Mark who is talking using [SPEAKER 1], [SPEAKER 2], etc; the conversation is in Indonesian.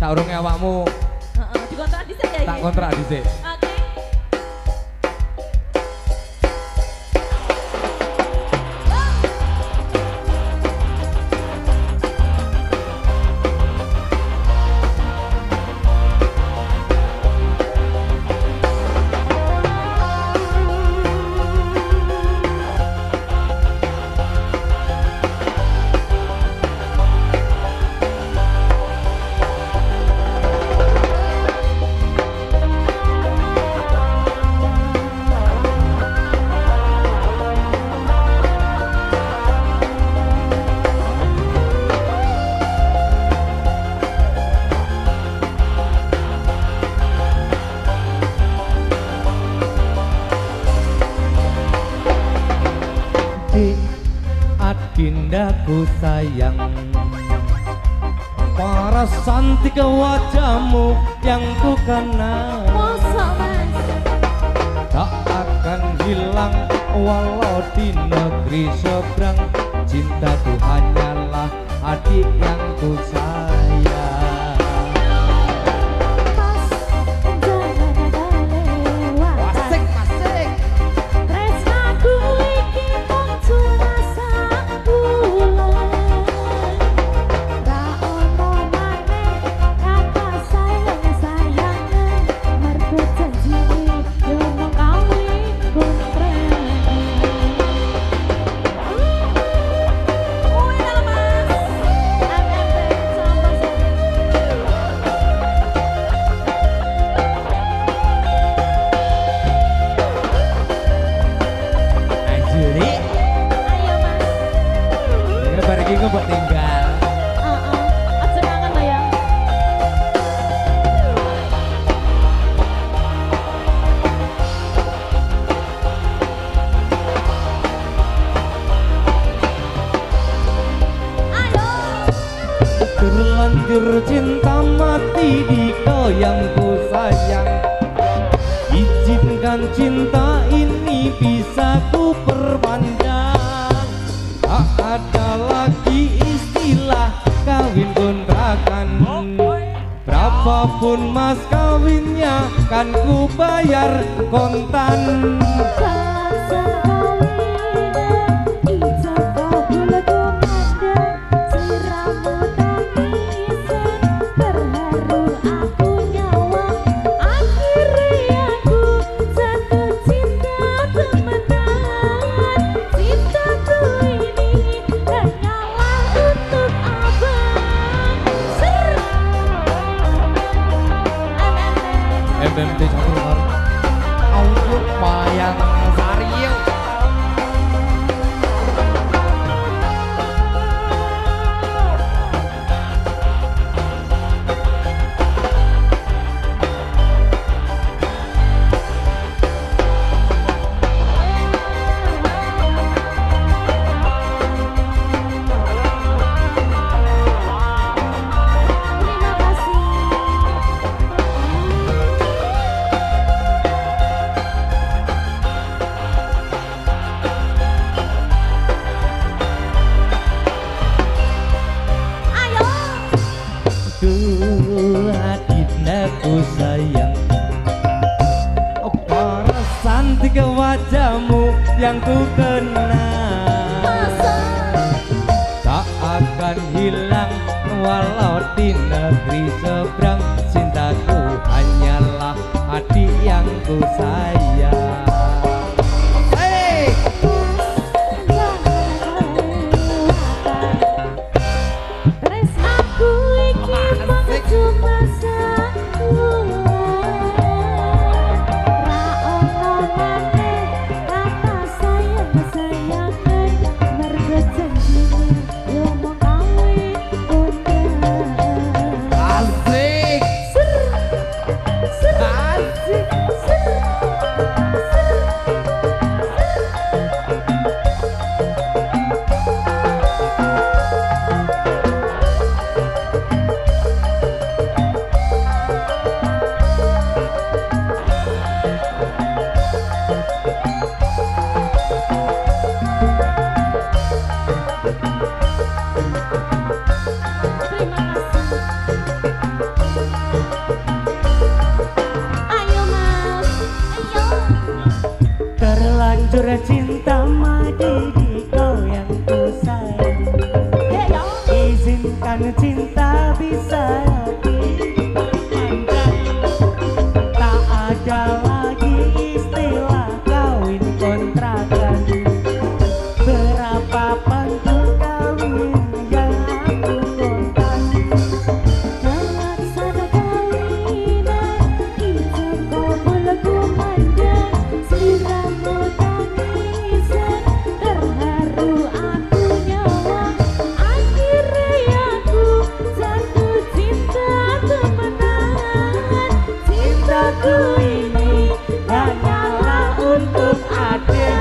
[SPEAKER 1] Saurunge awakmu.
[SPEAKER 2] Heeh, dikontrak dhisik ya iki.
[SPEAKER 1] Tak kontrak dhisik.
[SPEAKER 2] Oke.
[SPEAKER 1] Adindaku sayang, para cantik wajahmu yang ku kenal
[SPEAKER 2] Mosok Mas.
[SPEAKER 1] tak akan hilang walau di negeri seberang. Cintaku hanyalah adik yang ku sayang.
[SPEAKER 2] Pas jangan ada lewat.
[SPEAKER 1] Asik, asik.
[SPEAKER 2] Tresnaku iki mung cuma sabulan. Ra ono maneh kata sayang-sayangan. Mergo janjine yo mung kawin kontrak. Woi lah Mas. MMP Campur
[SPEAKER 1] Ajuri,
[SPEAKER 2] Ayo Mas.
[SPEAKER 1] ya bareng iki mbok tinggal.
[SPEAKER 2] Aja kangen lah ya. Ayo.
[SPEAKER 1] Terlanjur cinta mati di kau yang ku sayang. Izinkan cinta ini bisa ku perpanjang. Tak ada lagi istilah kawin kontrakan. Berapapun mas kawinnya kan ku bayar kontan.
[SPEAKER 2] Paksa kawinan, ijab kabul kumandang. Siramu tangisan, terharu aku nyawang. Akhirnya aku jatuh cinta temenan. Cintaku ini hanyalah untuk abang.
[SPEAKER 1] MMT campur baru. Untuk wayang sari yuk.
[SPEAKER 2] Terima kasih. Ayo.
[SPEAKER 1] Duh adindaku sayang, para cantik wajahmu yang ku kenal
[SPEAKER 2] Masa
[SPEAKER 1] tak akan hilang walau di negeri seberang. Cintaku hanyalah adik yang ku sayang. Hey!
[SPEAKER 2] Tresnaku iki mung cuma sabulan. Ra ono maneh kata sayang-sayangan. Mergo janjine yo mung kawin kontrak.
[SPEAKER 1] Asik!
[SPEAKER 2] Ser, ser,
[SPEAKER 1] Asik!
[SPEAKER 2] ser.
[SPEAKER 3] Terlanjur cinta mati di kau yang ku sayang. Izinkan cinta bisa diperpanjang. Tak ada lagi istilah kawin kontrakan. Berapapun pun kawin yang aku kontak.
[SPEAKER 2] Terlaksana kawinan, izin kau boleh ku mandang. Siramu tangisan, terharu aku nyawa. Akhirnya aku jatuh cinta temenan. Cintaku ini hanyalah untuk ada.